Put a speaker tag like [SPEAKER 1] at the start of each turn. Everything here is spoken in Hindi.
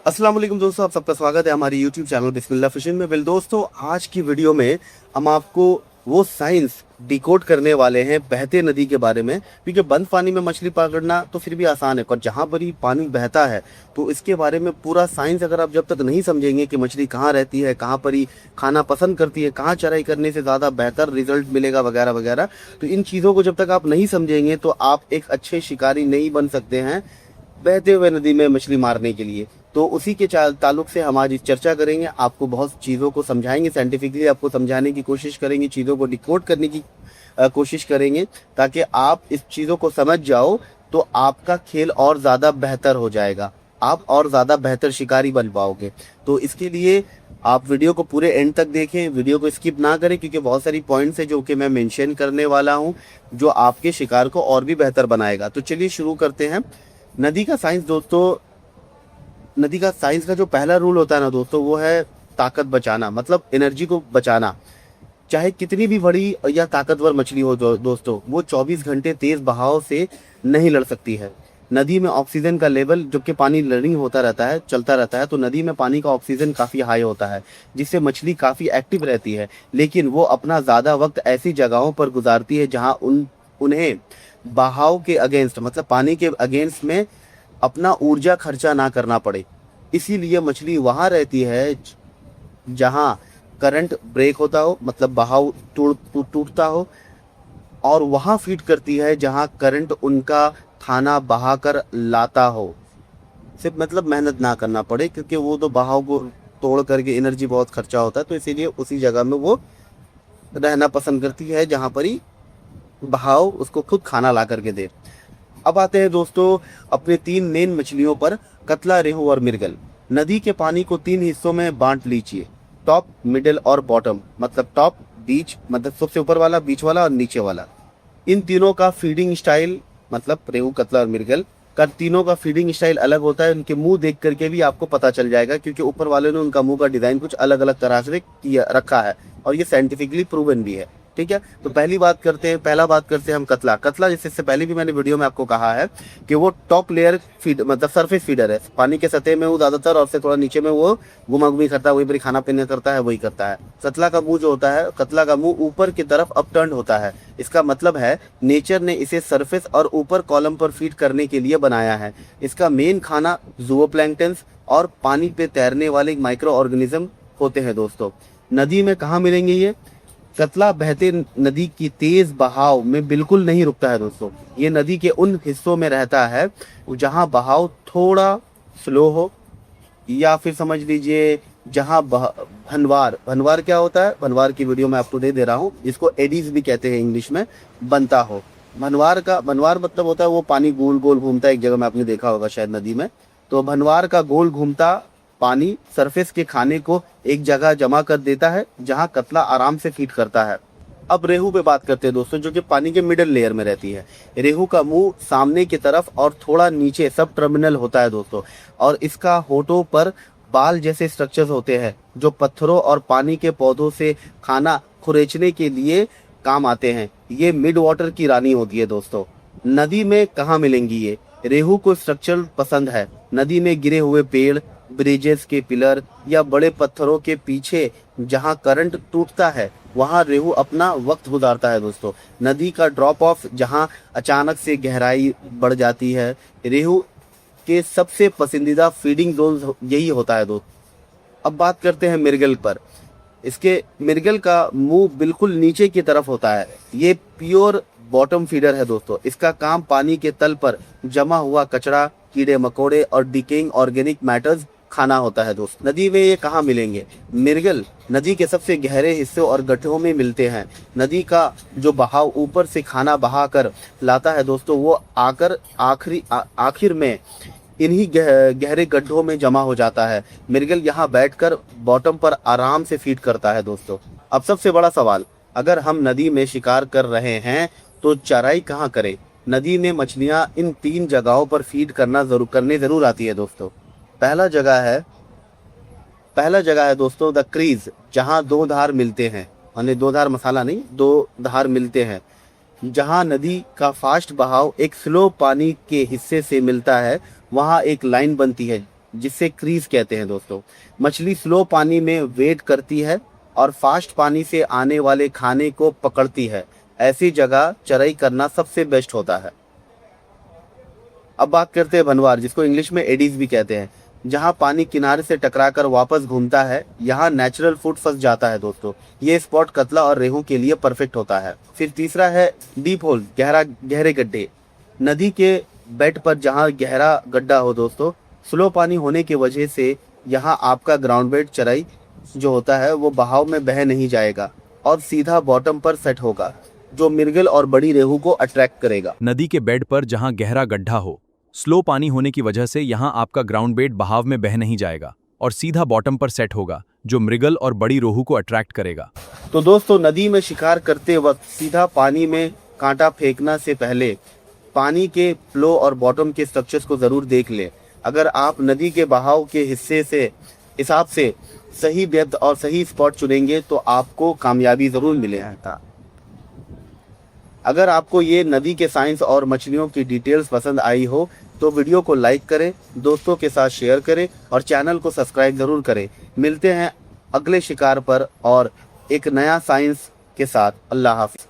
[SPEAKER 1] अस्सलाम वालेकुम दोस्तों, आप सबका स्वागत है हमारी यूट्यूब चैनल बिस्मिल्लाह फिशिंग में। दोस्तों, आज की वीडियो में हम आपको वो साइंस डिकोड करने वाले हैं बहते नदी के बारे में। क्योंकि बंद पानी में मछली पकड़ना तो फिर भी आसान है, पर जहाँ पर ही पानी बहता है तो इसके बारे में पूरा साइंस अगर आप जब तक नहीं समझेंगे कि मछली कहाँ रहती है, कहाँ पर ही खाना पसंद करती है, कहाँ चराई करने से ज़्यादा बेहतर रिजल्ट मिलेगा वगैरह वगैरह, तो इन चीज़ों को जब तक आप नहीं समझेंगे तो आप एक अच्छे शिकारी नहीं बन सकते हैं बहते हुए नदी में मछली मारने के लिए। तो उसी के ताल्लुक से हम आज इस चर्चा करेंगे, आपको बहुत चीज़ों को समझाएंगे, साइंटिफिकली आपको समझाने की कोशिश करेंगे, चीज़ों को डिकोड करने की कोशिश करेंगे ताकि आप इस चीज़ों को समझ जाओ तो आपका खेल और ज़्यादा बेहतर हो जाएगा, आप और ज़्यादा बेहतर शिकारी बन पाओगे। तो इसके लिए आप वीडियो को पूरे एंड तक देखें, वीडियो को स्किप ना करें, क्योंकि बहुत सारी पॉइंट्स है जो कि मैं मेंशन करने वाला हूं जो आपके शिकार को और भी बेहतर बनाएगा। तो चलिए शुरू करते हैं। नदी का साइंस दोस्तों, नदी का साइंस का जो पहला रूल होता है ना दोस्तों, वो है ताकत बचाना, मतलब एनर्जी को बचाना। चाहे कितनी भी बड़ी या ताकतवर मछली हो दोस्तों, वो 24 घंटे तेज बहाव से नहीं लड़ सकती है। नदी में ऑक्सीजन का लेवल, जबकि पानी रनिंग होता रहता है, चलता रहता है, तो नदी में पानी का ऑक्सीजन काफ़ी हाई होता है, जिससे मछली काफ़ी एक्टिव रहती है। लेकिन वो अपना ज़्यादा वक्त ऐसी जगहों पर गुजारती है जहाँ उन्हें बहाव के अगेंस्ट, मतलब पानी के अगेंस्ट में अपना ऊर्जा खर्चा ना करना पड़े। इसीलिए मछली वहाँ रहती है जहाँ करंट ब्रेक होता हो, मतलब बहाव टूटता हो, और वहाँ फीड करती है जहाँ करंट उनका खाना बहा कर लाता हो। सिर्फ मतलब मेहनत ना करना पड़े, क्योंकि वो तो बहाव को तोड़ करके एनर्जी बहुत खर्चा होता है, तो इसीलिए उसी जगह में वो रहना पसंद करती है जहाँ पर ही बहाव उसको खुद खाना ला करके दे। अब आते हैं दोस्तों अपने तीन मेन मछलियों पर, कतला, रेहू और मिर्गल। नदी के पानी को तीन हिस्सों में बांट लीजिए, टॉप, मिडिल और बॉटम। मतलब टॉप, बीच, मतलब सबसे ऊपर वाला, बीच वाला और नीचे वाला। इन तीनों का फीडिंग स्टाइल, मतलब रेहू, कतला और मिर्गल का तीनों का फीडिंग स्टाइल अलग होता है। उनके मुंह देख करके भी आपको पता चल जाएगा, क्योंकि ऊपर वाले ने उनका मुंह का डिजाइन कुछ अलग अलग तरह से किया रखा है, और ये साइंटिफिकली प्रूवन भी है। ठीक है, तो पहला बात करते हैं हम कतला। कतला, जैसे इससे पहले भी मैंने वीडियो में आपको कहा है कि वो टॉप लेयर फीड, मतलब सरफेस फीडर है। पानी के सतह में वो ज्यादातर, और से थोड़ा नीचे में वो घुमा घुमी करता है, वही पर खाना पीना करता है, वही करता है। कतला का मुंह जो होता है, कतला का मुंह ऊपर की तरफ अपटर्न होता है। इसका मतलब है नेचर ने इसे सरफेस और ऊपर कॉलम पर फीड करने के लिए बनाया है। इसका मेन खाना जूओप्लैंक्टन्स और पानी पे तैरने वाले माइक्रो ऑर्गेनिज्म होते हैं। दोस्तों, नदी में कहाँ मिलेंगे ये? कतला बहते नदी की तेज बहाव में बिल्कुल नहीं रुकता है दोस्तों। ये नदी के उन हिस्सों में रहता है जहां बहाव थोड़ा स्लो हो, या फिर समझ लीजिए जहां भनवार क्या होता है, भनवार की वीडियो मैं आपको दे रहा हूँ, इसको एडीज भी कहते हैं इंग्लिश में, बनता हो। भनवार मतलब होता है वो पानी गोल गोल घूमता है एक जगह में, आपने देखा होगा शायद नदी में। तो भनवार का गोल घूमता पानी सरफेस के खाने को एक जगह जमा कर देता है जहां कतला आराम से फीड करता है। अब रेहू पे बात करते हैं दोस्तों, जो कि पानी के मिडिल लेयर में रहती है। रेहू का मुंह सामने की तरफ और थोड़ा नीचे सब टर्मिनल होता है दोस्तों, और इसका होठों पर बाल जैसे स्ट्रक्चर्स होते हैं जो पत्थरों और पानी के पौधों से खाना खुरेचने के लिए काम आते हैं। ये मिड वाटर की रानी होती है दोस्तों। नदी में कहाँ मिलेंगी ये? रेहू को स्ट्रक्चर पसंद है। नदी में गिरे हुए पेड़, ब्रिजेस के पिलर या बड़े पत्थरों के पीछे जहां करंट टूटता है वहां रेहू अपना वक्त गुजारता है दोस्तों। नदी का ड्रॉप ऑफ जहां अचानक से गहराई बढ़ जाती है, रेहू के सबसे पसंदीदा फीडिंग जोन यही होता है दोस्तों। अब बात करते हैं मिर्गल पर। इसके मिर्गल का मुंह बिल्कुल नीचे की तरफ होता है। ये प्योर बॉटम फीडर है दोस्तों। इसका काम पानी के तल पर जमा हुआ कचरा, कीड़े मकोड़े और डिकेइंग ऑर्गेनिक मैटर्स खाना होता है दोस्त। नदी में ये कहाँ मिलेंगे? मिर्गल नदी के सबसे गहरे हिस्सों और गड्ढों में मिलते हैं। नदी का जो बहाव ऊपर से खाना बहा कर लाता है दोस्तों, वो आखिर में इन्हीं गहरे गड्ढों में जमा हो जाता है। मिर्गल यहाँ बैठकर बॉटम पर आराम से फीड करता है दोस्तों। अब सबसे बड़ा सवाल, अगर हम नदी में शिकार कर रहे हैं तो चराई कहाँ करें? नदी में मछलियाँ इन तीन जगहों पर फीड करने जरूर आती है दोस्तों। पहला जगह है दोस्तों द क्रीज, जहां दो धार मिलते हैं, यानी दो धार मसाला नहीं, दो धार मिलते हैं, जहां नदी का फास्ट बहाव एक स्लो पानी के हिस्से से मिलता है। वहां एक लाइन बनती है जिससे क्रीज कहते हैं दोस्तों। मछली स्लो पानी में वेट करती है और फास्ट पानी से आने वाले खाने को पकड़ती है। ऐसी जगह चराई करना सबसे बेस्ट होता है। अब बात करते हैं भनवार, जिसको इंग्लिश में एडीज भी कहते हैं, जहां पानी किनारे से टकराकर वापस घूमता है। यहाँ नेचुरल फूड फंस जाता है दोस्तों। ये स्पॉट कतला और रेहू के लिए परफेक्ट होता है। फिर तीसरा है डीप होल, गहरे गड्ढे। नदी के बेड पर जहाँ गहरा गड्ढा हो दोस्तों, स्लो पानी होने की वजह से यहाँ आपका ग्राउंड बेड चराई जो होता है वो बहाव में बह नहीं जाएगा और सीधा बॉटम पर सेट होगा, जो मृगल और बड़ी रेहू को अट्रैक्ट करेगा।
[SPEAKER 2] नदी के बेड पर जहां गहरा गड्ढा हो, स्लो पानी होने की वजह से यहां आपका ग्राउंड बेड बहाव में बह नहीं जाएगा और सीधा बॉटम पर सेट होगा, जो मृगल और बड़ी रोहू को अट्रैक्ट करेगा।
[SPEAKER 1] तो दोस्तों, नदी में शिकार करते वक्त सीधा पानी में कांटा फेंकना से पहले पानी के फ्लो और बॉटम के स्ट्रक्चर्स को जरूर देख लें। अगर आप नदी के बहाव के हिसाब से सही डेप्थ और सही स्पॉट चुनेंगे तो आपको कामयाबी जरूर मिलेगा। अगर आपको ये नदी के साइंस और मछलियों की डिटेल्स पसंद आई हो तो वीडियो को लाइक करें, दोस्तों के साथ शेयर करें और चैनल को सब्सक्राइब जरूर करें। मिलते हैं अगले शिकार पर और एक नया साइंस के साथ। अल्लाह हाफिज।